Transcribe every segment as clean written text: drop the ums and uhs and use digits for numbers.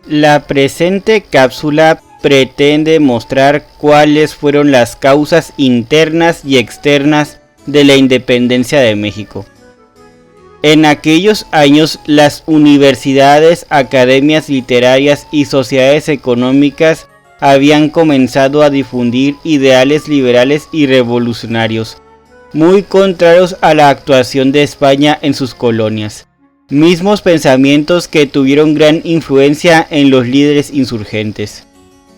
La presente cápsula pretende mostrar cuáles fueron las causas internas y externas de la independencia de México. En aquellos años, las universidades, academias literarias y sociedades económicas habían comenzado a difundir ideales liberales y revolucionarios, muy contrarios a la actuación de España en sus colonias, mismos pensamientos que tuvieron gran influencia en los líderes insurgentes.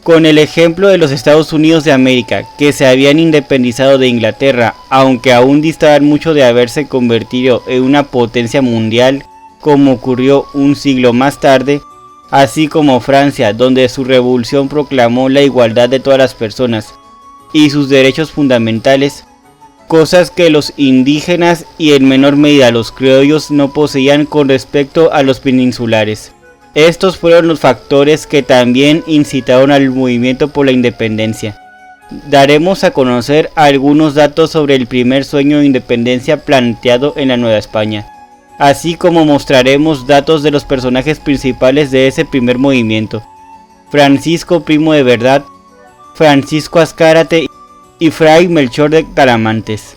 Con el ejemplo de los Estados Unidos de América, que se habían independizado de Inglaterra, aunque aún distaban mucho de haberse convertido en una potencia mundial, como ocurrió un siglo más tarde, así como Francia, donde su revolución proclamó la igualdad de todas las personas y sus derechos fundamentales, cosas que los indígenas y en menor medida los criollos no poseían con respecto a los peninsulares. Estos fueron los factores que también incitaron al movimiento por la independencia. Daremos a conocer algunos datos sobre el primer sueño de independencia planteado en la Nueva España, así como mostraremos datos de los personajes principales de ese primer movimiento: Francisco Primo de Verdad, Francisco Azcárate y Fray Melchor de Talamantes,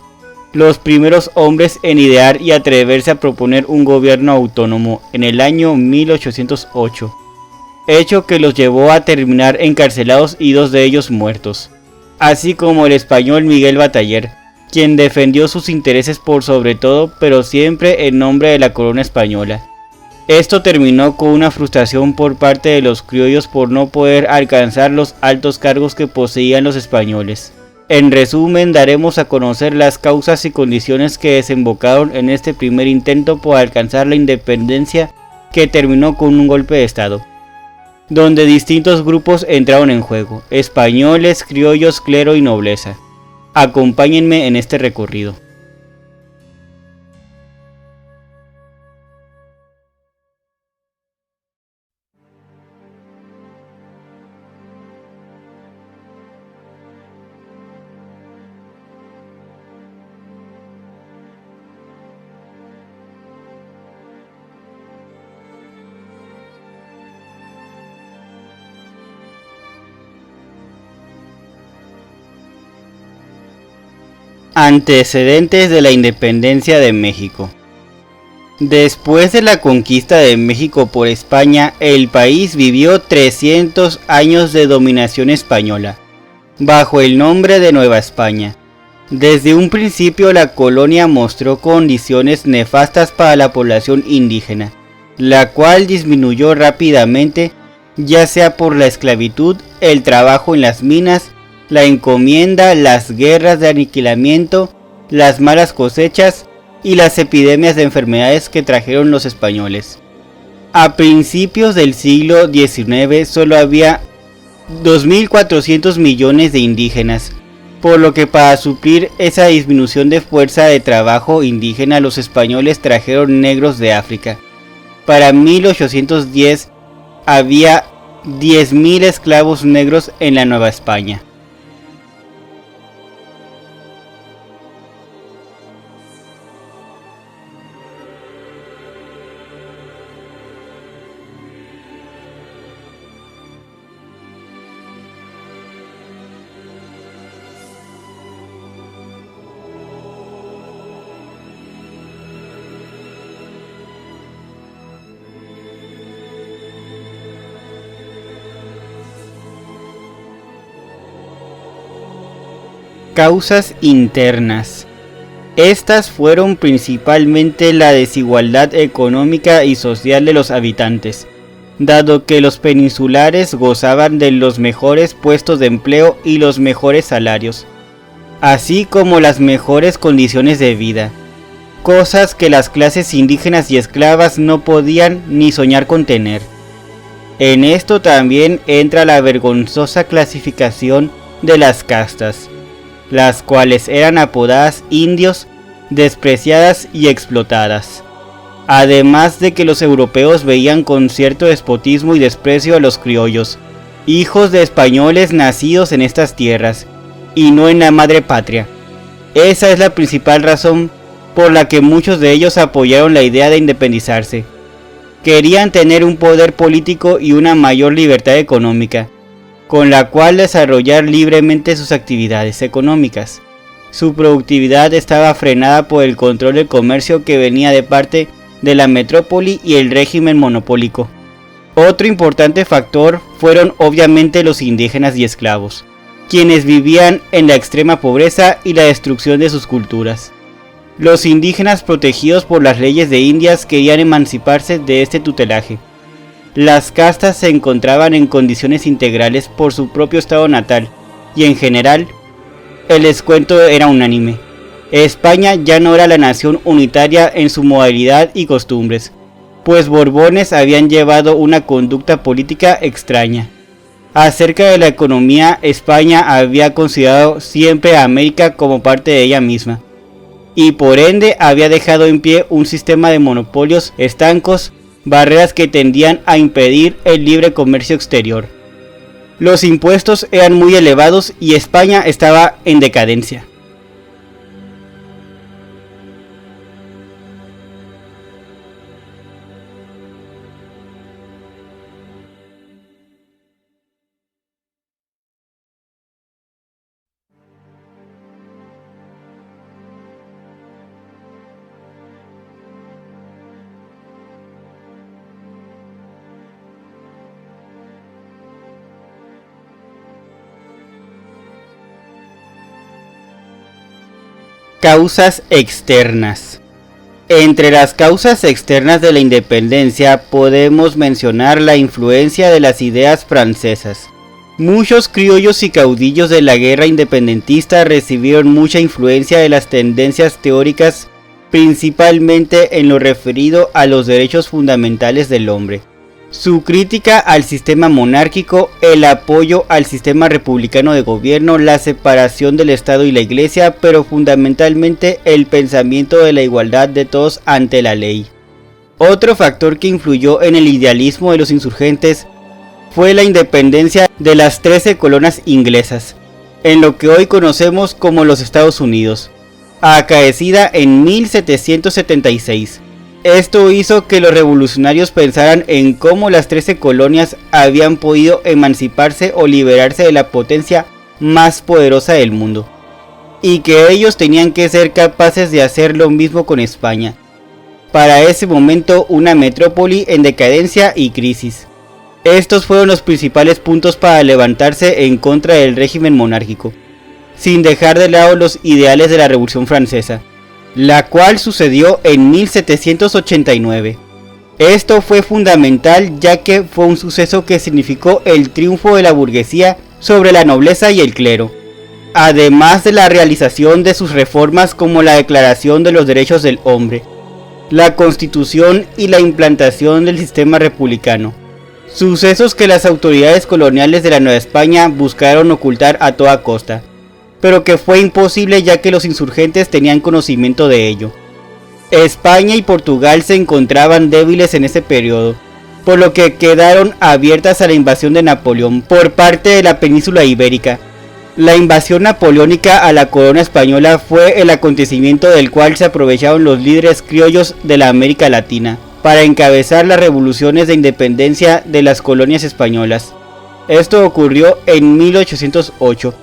los primeros hombres en idear y atreverse a proponer un gobierno autónomo en el año 1808, hecho que los llevó a terminar encarcelados y 2 de ellos muertos, así como el español Miguel Bataller, quien defendió sus intereses por sobre todo, pero siempre en nombre de la corona española. Esto terminó con una frustración por parte de los criollos por no poder alcanzar los altos cargos que poseían los españoles. En resumen, daremos a conocer las causas y condiciones que desembocaron en este primer intento por alcanzar la independencia, que terminó con un golpe de estado, donde distintos grupos entraron en juego: españoles, criollos, clero y nobleza. Acompáñenme en este recorrido. Antecedentes de la independencia de México. Después de la conquista de México por España, el país vivió 300 años de dominación española, bajo el nombre de Nueva España. Desde un principio la colonia mostró condiciones nefastas para la población indígena, la cual disminuyó rápidamente, ya sea por la esclavitud, el trabajo en las minas, la encomienda, las guerras de aniquilamiento, las malas cosechas y las epidemias de enfermedades que trajeron los españoles. A principios del siglo XIX solo había 2.400 millones de indígenas, por lo que para suplir esa disminución de fuerza de trabajo indígena los españoles trajeron negros de África. Para 1810 había 10.000 esclavos negros en la Nueva España. Causas internas. Estas fueron principalmente la desigualdad económica y social de los habitantes, dado que los peninsulares gozaban de los mejores puestos de empleo y los mejores salarios, así como las mejores condiciones de vida, cosas que las clases indígenas y esclavas no podían ni soñar con tener. En esto también entra la vergonzosa clasificación de las castas, las cuales eran apodadas indios, despreciadas y explotadas. Además de que los europeos veían con cierto despotismo y desprecio a los criollos, hijos de españoles nacidos en estas tierras, y no en la madre patria. Esa es la principal razón por la que muchos de ellos apoyaron la idea de independizarse. Querían tener un poder político y una mayor libertad económica, con la cual desarrollar libremente sus actividades económicas. Su productividad estaba frenada por el control del comercio que venía de parte de la metrópoli y el régimen monopólico. Otro importante factor fueron obviamente los indígenas y esclavos, quienes vivían en la extrema pobreza y la destrucción de sus culturas. Los indígenas, protegidos por las leyes de Indias, querían emanciparse de este tutelaje. Las castas se encontraban en condiciones integrales por su propio estado natal, y en general, el descuento era unánime. España ya no era la nación unitaria en su modalidad y costumbres, pues Borbones habían llevado una conducta política extraña. Acerca de la economía, España había considerado siempre a América como parte de ella misma, y por ende había dejado en pie un sistema de monopolios estancos, barreras que tendían a impedir el libre comercio exterior. Los impuestos eran muy elevados y España estaba en decadencia. Causas externas. Entre las causas externas de la independencia podemos mencionar la influencia de las ideas francesas. Muchos criollos y caudillos de la guerra independentista recibieron mucha influencia de las tendencias teóricas, principalmente en lo referido a los derechos fundamentales del hombre. Su crítica al sistema monárquico, el apoyo al sistema republicano de gobierno, la separación del Estado y la Iglesia, pero fundamentalmente el pensamiento de la igualdad de todos ante la ley. Otro factor que influyó en el idealismo de los insurgentes fue la independencia de las 13 colonias inglesas, en lo que hoy conocemos como los Estados Unidos, acaecida en 1776. Esto hizo que los revolucionarios pensaran en cómo las 13 colonias habían podido emanciparse o liberarse de la potencia más poderosa del mundo, y que ellos tenían que ser capaces de hacer lo mismo con España, para ese momento una metrópoli en decadencia y crisis. Estos fueron los principales puntos para levantarse en contra del régimen monárquico, sin dejar de lado los ideales de la Revolución Francesa, la cual sucedió en 1789. Esto fue fundamental ya que fue un suceso que significó el triunfo de la burguesía sobre la nobleza y el clero, además de la realización de sus reformas como la Declaración de los Derechos del Hombre, la Constitución y la implantación del sistema republicano. Sucesos que las autoridades coloniales de la Nueva España buscaron ocultar a toda costa, pero que fue imposible ya que los insurgentes tenían conocimiento de ello. España y Portugal se encontraban débiles en ese periodo, por lo que quedaron abiertas a la invasión de Napoleón por parte de la península ibérica. La invasión napoleónica a la corona española fue el acontecimiento del cual se aprovecharon los líderes criollos de la América Latina para encabezar las revoluciones de independencia de las colonias españolas. Esto ocurrió en 1808.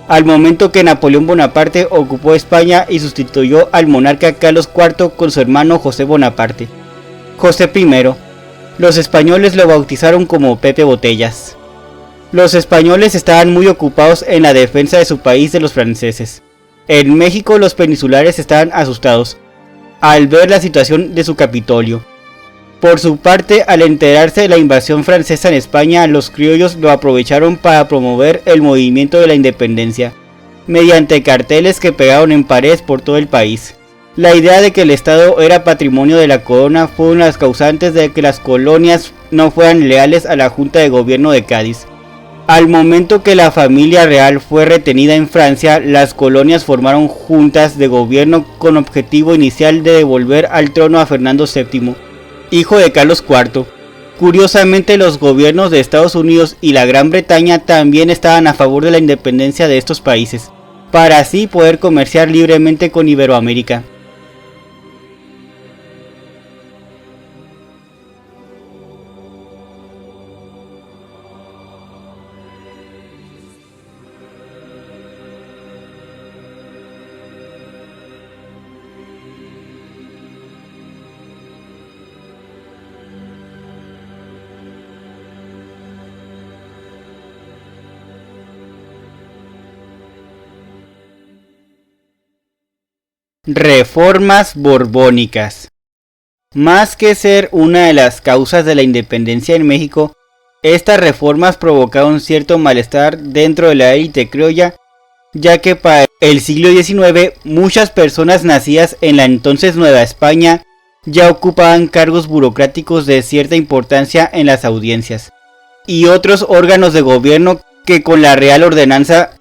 Al momento que Napoleón Bonaparte ocupó España y sustituyó al monarca Carlos IV con su hermano José Bonaparte. José I. Los españoles lo bautizaron como Pepe Botellas. Los españoles estaban muy ocupados en la defensa de su país de los franceses. En México los peninsulares estaban asustados al ver la situación de su Capitolio. Por su parte, al enterarse de la invasión francesa en España, los criollos lo aprovecharon para promover el movimiento de la independencia, mediante carteles que pegaron en paredes por todo el país. La idea de que el Estado era patrimonio de la corona fue una de las causantes de que las colonias no fueran leales a la Junta de Gobierno de Cádiz. Al momento que la familia real fue retenida en Francia, las colonias formaron juntas de gobierno con objetivo inicial de devolver al trono a Fernando VII, hijo de Carlos IV. Curiosamente, los gobiernos de Estados Unidos y la Gran Bretaña también estaban a favor de la independencia de estos países, para así poder comerciar libremente con Iberoamérica. Reformas borbónicas. Más que ser una de las causas de la independencia en México, estas reformas provocaron cierto malestar dentro de la élite criolla, ya que para el siglo XIX muchas personas nacidas en la entonces Nueva España ya ocupaban cargos burocráticos de cierta importancia en las audiencias y otros órganos de gobierno, que con la Real Ordenanza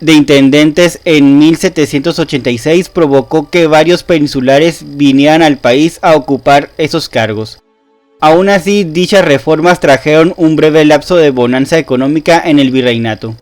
de Intendentes en 1786 provocó que varios peninsulares vinieran al país a ocupar esos cargos. Aún así, dichas reformas trajeron un breve lapso de bonanza económica en el virreinato.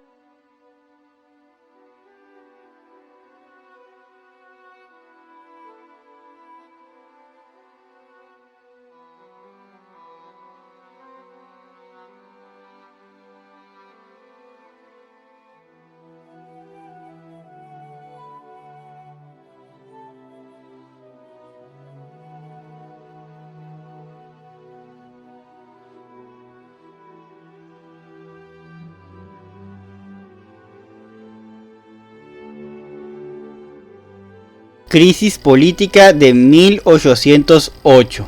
Crisis política de 1808.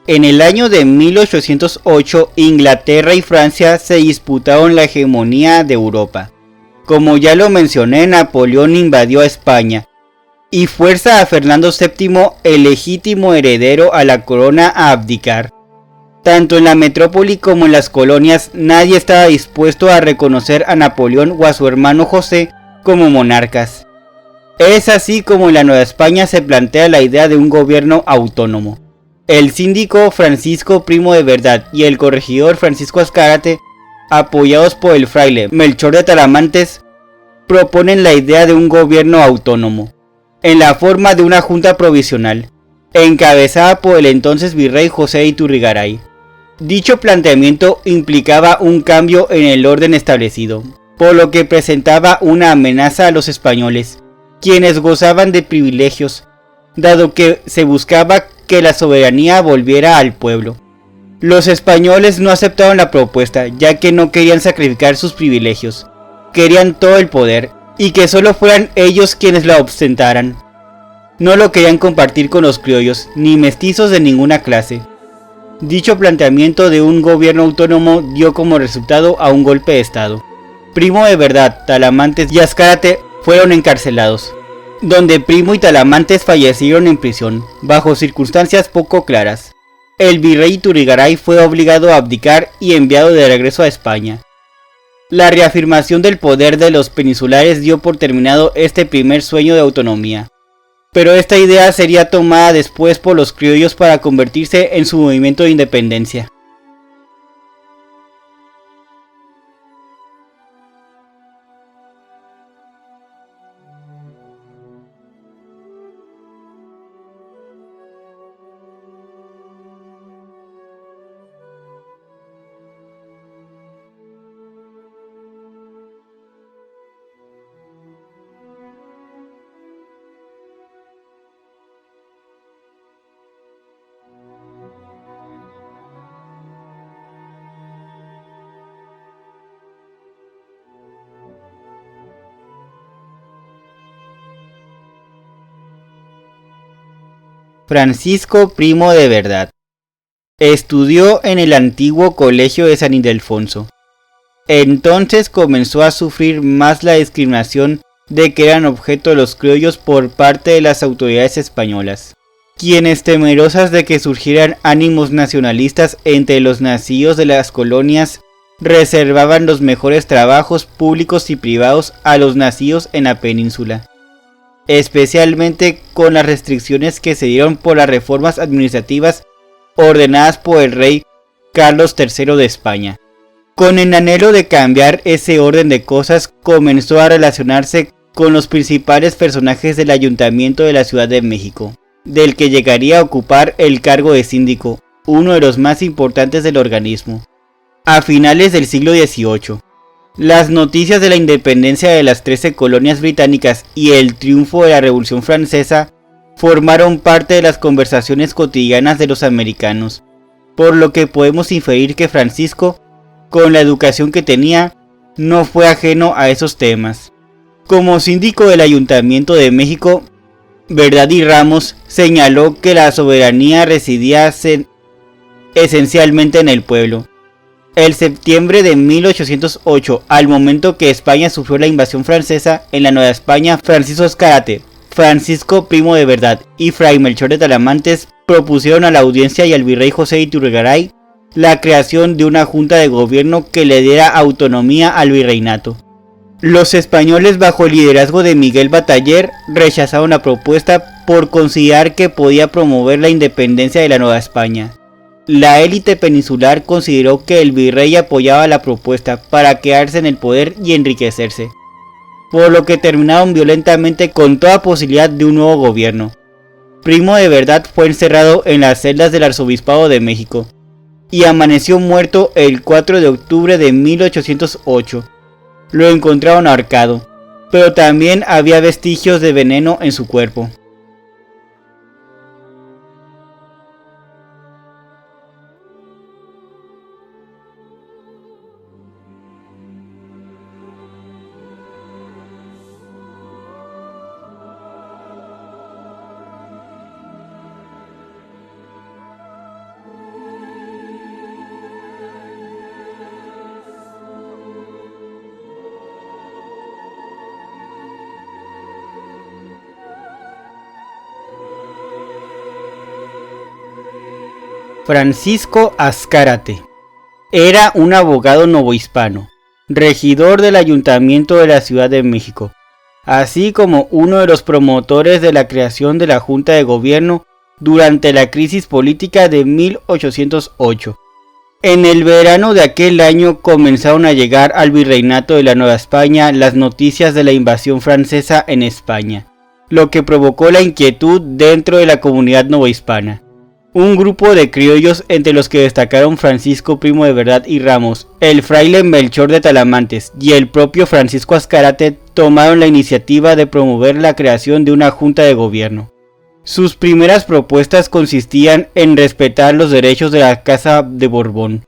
En el año de 1808, Inglaterra y Francia se disputaron la hegemonía de Europa. Como ya lo mencioné, Napoleón invadió a España y fuerza a Fernando VII, el legítimo heredero a la corona, a abdicar. Tanto en la metrópoli como en las colonias, nadie estaba dispuesto a reconocer a Napoleón o a su hermano José como monarcas. Es así como en la Nueva España se plantea la idea de un gobierno autónomo. El síndico Francisco Primo de Verdad y el corregidor Francisco Azcárate, apoyados por el fraile Melchor de Talamantes, proponen la idea de un gobierno autónomo, en la forma de una junta provisional, encabezada por el entonces virrey José de Iturrigaray. Dicho planteamiento implicaba un cambio en el orden establecido, por lo que presentaba una amenaza a los españoles, quienes gozaban de privilegios, dado que se buscaba que la soberanía volviera al pueblo. Los españoles no aceptaron la propuesta, ya que no querían sacrificar sus privilegios, querían todo el poder, y que solo fueran ellos quienes la ostentaran. No lo querían compartir con los criollos, ni mestizos de ninguna clase. Dicho planteamiento de un gobierno autónomo dio como resultado a un golpe de estado. Primo de Verdad, Talamantes y Azcárate fueron encarcelados, donde Primo y Talamantes fallecieron en prisión, bajo circunstancias poco claras. El virrey Iturrigaray fue obligado a abdicar y enviado de regreso a España. La reafirmación del poder de los peninsulares dio por terminado este primer sueño de autonomía, pero esta idea sería tomada después por los criollos para convertirse en su movimiento de independencia. Francisco Primo de Verdad. Estudió en el antiguo Colegio de San Ildefonso. Entonces comenzó a sufrir más la discriminación de que eran objeto los criollos por parte de las autoridades españolas, quienes, temerosas de que surgieran ánimos nacionalistas entre los nacidos de las colonias, reservaban los mejores trabajos públicos y privados a los nacidos en la península, especialmente con las restricciones que se dieron por las reformas administrativas ordenadas por el rey Carlos III de España. Con el anhelo de cambiar ese orden de cosas, comenzó a relacionarse con los principales personajes del ayuntamiento de la Ciudad de México, del que llegaría a ocupar el cargo de síndico, uno de los más importantes del organismo. A finales del siglo XVIII, las noticias de la independencia de las 13 colonias británicas y el triunfo de la Revolución Francesa formaron parte de las conversaciones cotidianas de los americanos, por lo que podemos inferir que Francisco, con la educación que tenía, no fue ajeno a esos temas. Como síndico del Ayuntamiento de México, Verdad y Ramos señaló que la soberanía residía esencialmente en el pueblo. El septiembre de 1808, al momento que España sufrió la invasión francesa, en la Nueva España, Francisco Azcárate, Francisco Primo de Verdad y Fray Melchor de Talamantes propusieron a la audiencia y al virrey José de Iturrigaray la creación de una junta de gobierno que le diera autonomía al virreinato. Los españoles, bajo el liderazgo de Miguel Bataller, rechazaron la propuesta por considerar que podía promover la independencia de la Nueva España. La élite peninsular consideró que el virrey apoyaba la propuesta para quedarse en el poder y enriquecerse, por lo que terminaron violentamente con toda posibilidad de un nuevo gobierno. Primo de Verdad fue encerrado en las celdas del Arzobispado de México y amaneció muerto el 4 de octubre de 1808. Lo encontraron ahorcado, pero también había vestigios de veneno en su cuerpo. Francisco Azcárate era un abogado novohispano, regidor del Ayuntamiento de la Ciudad de México, así como uno de los promotores de la creación de la Junta de Gobierno durante la crisis política de 1808. En el verano de aquel año comenzaron a llegar al virreinato de la Nueva España las noticias de la invasión francesa en España, lo que provocó la inquietud dentro de la comunidad novohispana. Un grupo de criollos, entre los que destacaron Francisco Primo de Verdad y Ramos, el fraile Melchor de Talamantes y el propio Francisco Azcárate, tomaron la iniciativa de promover la creación de una junta de gobierno. Sus primeras propuestas consistían en respetar los derechos de la Casa de Borbón,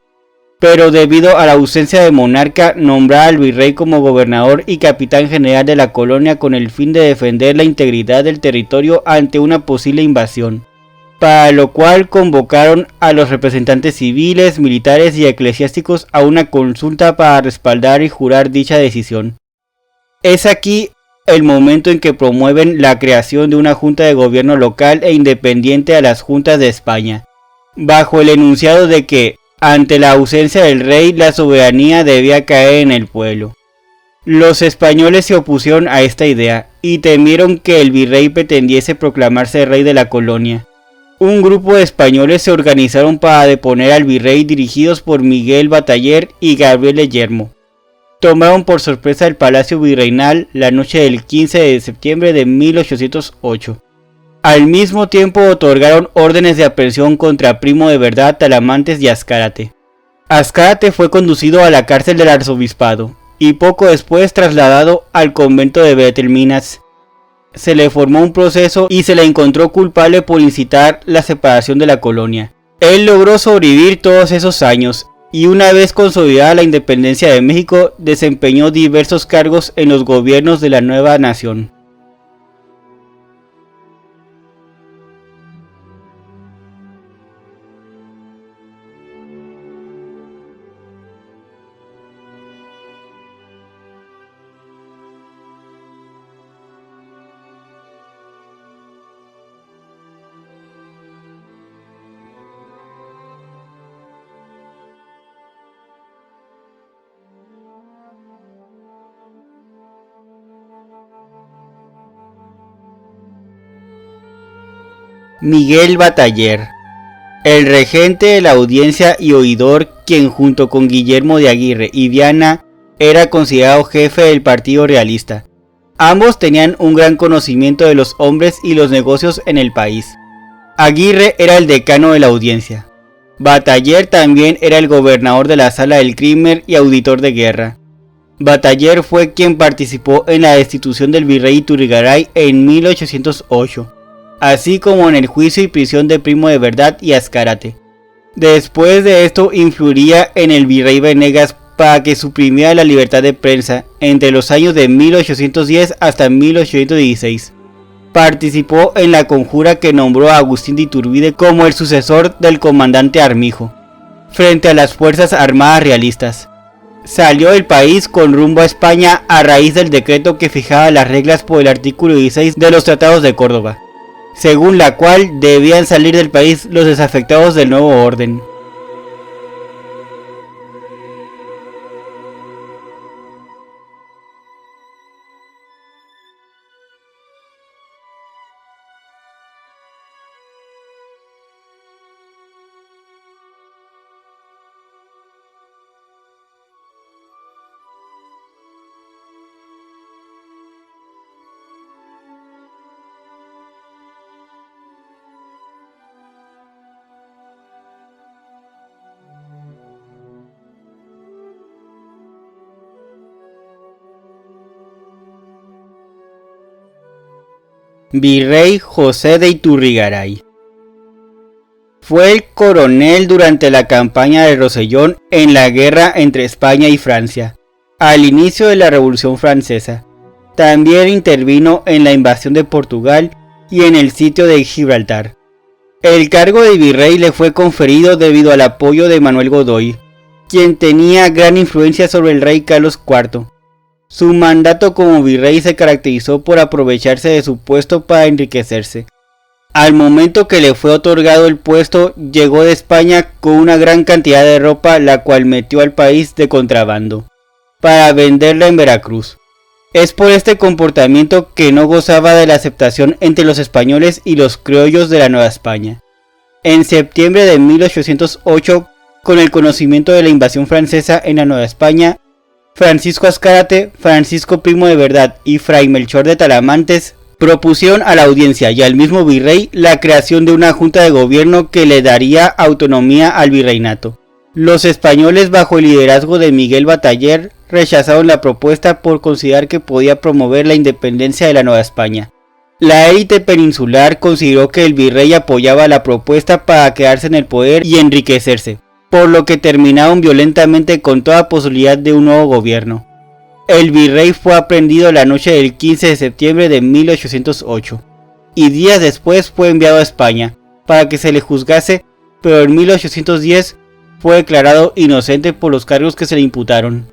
pero debido a la ausencia de monarca, nombrar al virrey como gobernador y capitán general de la colonia con el fin de defender la integridad del territorio ante una posible invasión, para lo cual convocaron a los representantes civiles, militares y eclesiásticos a una consulta para respaldar y jurar dicha decisión. Es aquí el momento en que promueven la creación de una junta de gobierno local e independiente a las juntas de España, bajo el enunciado de que, ante la ausencia del rey, la soberanía debía caer en el pueblo. Los españoles se opusieron a esta idea y temieron que el virrey pretendiese proclamarse rey de la colonia. Un grupo de españoles se organizaron para deponer al virrey, dirigidos por Miguel Bataller y Gabriel de Yermo. Tomaron por sorpresa el Palacio Virreinal la noche del 15 de septiembre de 1808. Al mismo tiempo otorgaron órdenes de aprehensión contra Primo de Verdad, Talamantes y Azcárate. Azcárate fue conducido a la cárcel del arzobispado y poco después trasladado al convento de Betelminas. Se le formó un proceso y se le encontró culpable por incitar la separación de la colonia. Él logró sobrevivir todos esos años y una vez consolidada la independencia de México, desempeñó diversos cargos en los gobiernos de la nueva nación. Miguel Bataller, el regente de la audiencia y oidor, quien junto con Guillermo de Aguirre y Viana era considerado jefe del partido realista. Ambos tenían un gran conocimiento de los hombres y los negocios en el país. Aguirre era el decano de la audiencia. Bataller también era el gobernador de la sala del crimen y auditor de guerra. Bataller fue quien participó en la destitución del virrey Iturrigaray en 1808. Así como en el juicio y prisión de Primo de Verdad y Azcárate. Después de esto influiría en el virrey Venegas para que suprimiera la libertad de prensa entre los años de 1810 hasta 1816. Participó en la conjura que nombró a Agustín de Iturbide como el sucesor del comandante Armijo, frente a las fuerzas armadas realistas. Salió del país con rumbo a España a raíz del decreto que fijaba las reglas por el artículo 16 de los Tratados de Córdoba, según la cual debían salir del país los desafectados del nuevo orden. Virrey José de Iturrigaray. Fue el coronel durante la campaña de Rosellón en la guerra entre España y Francia, al inicio de la Revolución Francesa. También intervino en la invasión de Portugal y en el sitio de Gibraltar. El cargo de virrey le fue conferido debido al apoyo de Manuel Godoy, quien tenía gran influencia sobre el rey Carlos IV. Su mandato como virrey se caracterizó por aprovecharse de su puesto para enriquecerse. Al momento que le fue otorgado el puesto, llegó de España con una gran cantidad de ropa, la cual metió al país de contrabando, para venderla en Veracruz. Es por este comportamiento que no gozaba de la aceptación entre los españoles y los criollos de la Nueva España. En septiembre de 1808, con el conocimiento de la invasión francesa en la Nueva España, Francisco Azcárate, Francisco Primo de Verdad y Fray Melchor de Talamantes propusieron a la audiencia y al mismo virrey la creación de una junta de gobierno que le daría autonomía al virreinato. Los españoles, bajo el liderazgo de Miguel Bataller, rechazaron la propuesta por considerar que podía promover la independencia de la Nueva España. La élite peninsular consideró que el virrey apoyaba la propuesta para quedarse en el poder y enriquecerse, por lo que terminaron violentamente con toda posibilidad de un nuevo gobierno. El virrey fue aprehendido la noche del 15 de septiembre de 1808 y días después fue enviado a España para que se le juzgase, pero en 1810 fue declarado inocente por los cargos que se le imputaron.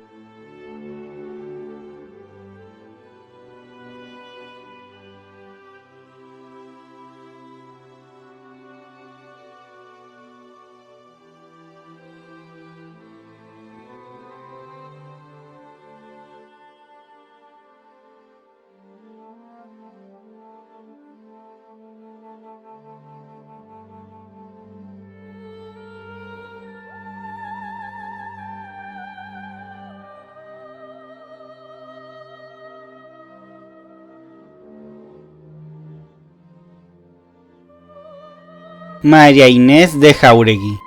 María Inés de Jáuregui,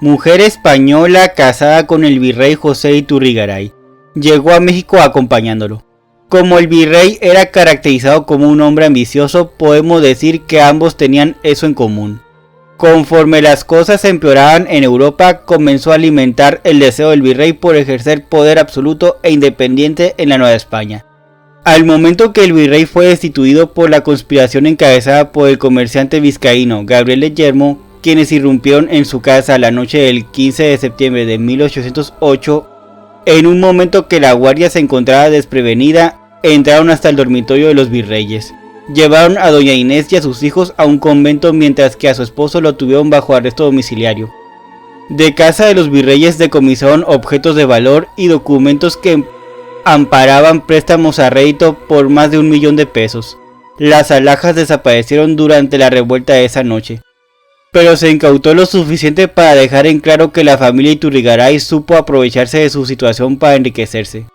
mujer española casada con el virrey José de Iturrigaray, llegó a México acompañándolo. Como el virrey era caracterizado como un hombre ambicioso, podemos decir que ambos tenían eso en común. Conforme las cosas empeoraban en Europa, comenzó a alimentar el deseo del virrey por ejercer poder absoluto e independiente en la Nueva España. Al momento que el virrey fue destituido por la conspiración encabezada por el comerciante vizcaíno Gabriel de Yermo, quienes irrumpieron en su casa la noche del 15 de septiembre de 1808, en un momento que la guardia se encontraba desprevenida, entraron hasta el dormitorio de los virreyes. Llevaron a doña Inés y a sus hijos a un convento, mientras que a su esposo lo tuvieron bajo arresto domiciliario. De casa de los virreyes decomisaron objetos de valor y documentos que amparaban préstamos a rédito por más de 1 millón de pesos. Las alhajas desaparecieron durante la revuelta de esa noche, pero se incautó lo suficiente para dejar en claro que la familia Iturrigaray supo aprovecharse de su situación para enriquecerse.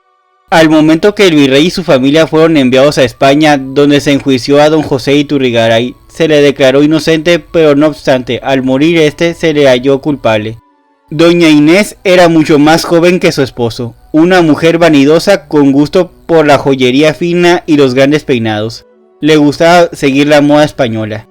Al momento que el virrey y su familia fueron enviados a España, donde se enjuició a don José Iturrigaray, se le declaró inocente, pero no obstante, al morir este se le halló culpable. Doña Inés era mucho más joven que su esposo, una mujer vanidosa con gusto por la joyería fina y los grandes peinados. Le gustaba seguir la moda española.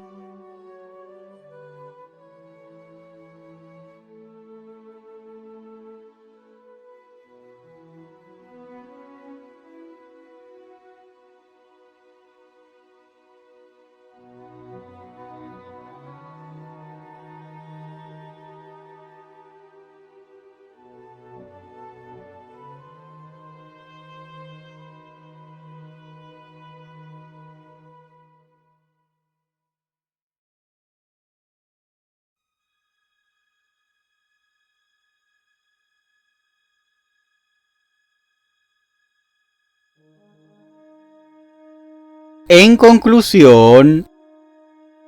En conclusión,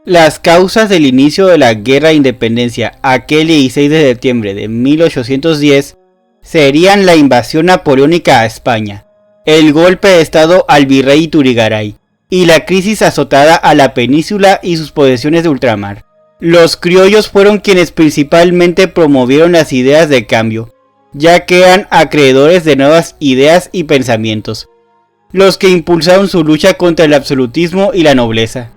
las causas del inicio de la Guerra de Independencia aquel 16 de septiembre de 1810 serían la invasión napoleónica a España, el golpe de estado al virrey Iturrigaray y la crisis azotada a la península y sus posesiones de ultramar. Los criollos fueron quienes principalmente promovieron las ideas de cambio, ya que eran acreedores de nuevas ideas y pensamientos, los que impulsaron su lucha contra el absolutismo y la nobleza.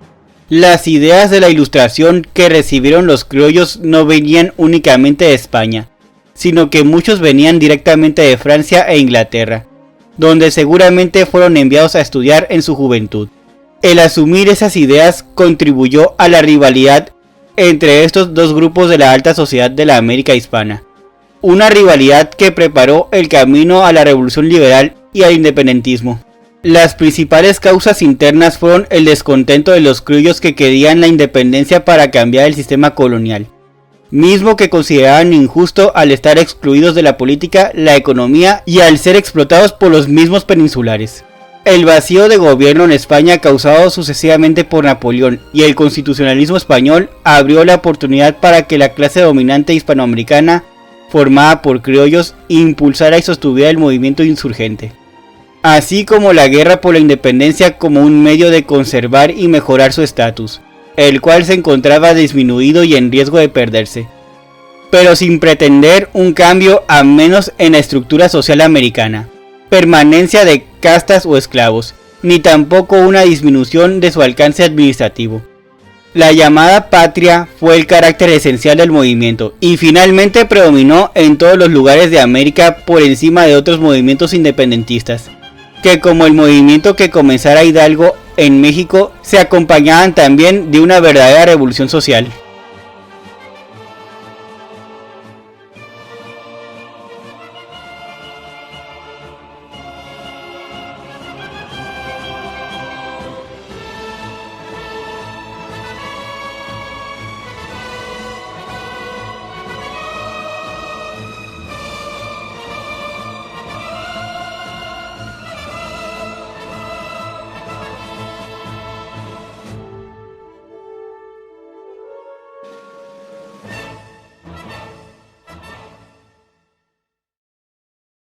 Las ideas de la Ilustración que recibieron los criollos no venían únicamente de España, sino que muchos venían directamente de Francia e Inglaterra, donde seguramente fueron enviados a estudiar en su juventud. El asumir esas ideas contribuyó a la rivalidad entre estos dos grupos de la alta sociedad de la América hispana, una rivalidad que preparó el camino a la revolución liberal y al independentismo. Las principales causas internas fueron el descontento de los criollos que querían la independencia para cambiar el sistema colonial, mismo que consideraban injusto al estar excluidos de la política, la economía y al ser explotados por los mismos peninsulares. El vacío de gobierno en España causado sucesivamente por Napoleón y el constitucionalismo español abrió la oportunidad para que la clase dominante hispanoamericana, formada por criollos, impulsara y sostuviera el movimiento insurgente, así como la guerra por la independencia como un medio de conservar y mejorar su estatus, el cual se encontraba disminuido y en riesgo de perderse, pero sin pretender un cambio a menos en la estructura social americana, permanencia de castas o esclavos, ni tampoco una disminución de su alcance administrativo. La llamada patria fue el carácter esencial del movimiento y finalmente predominó en todos los lugares de América por encima de otros movimientos independentistas, que como el movimiento que comenzara Hidalgo en México se acompañaban también de una verdadera revolución social.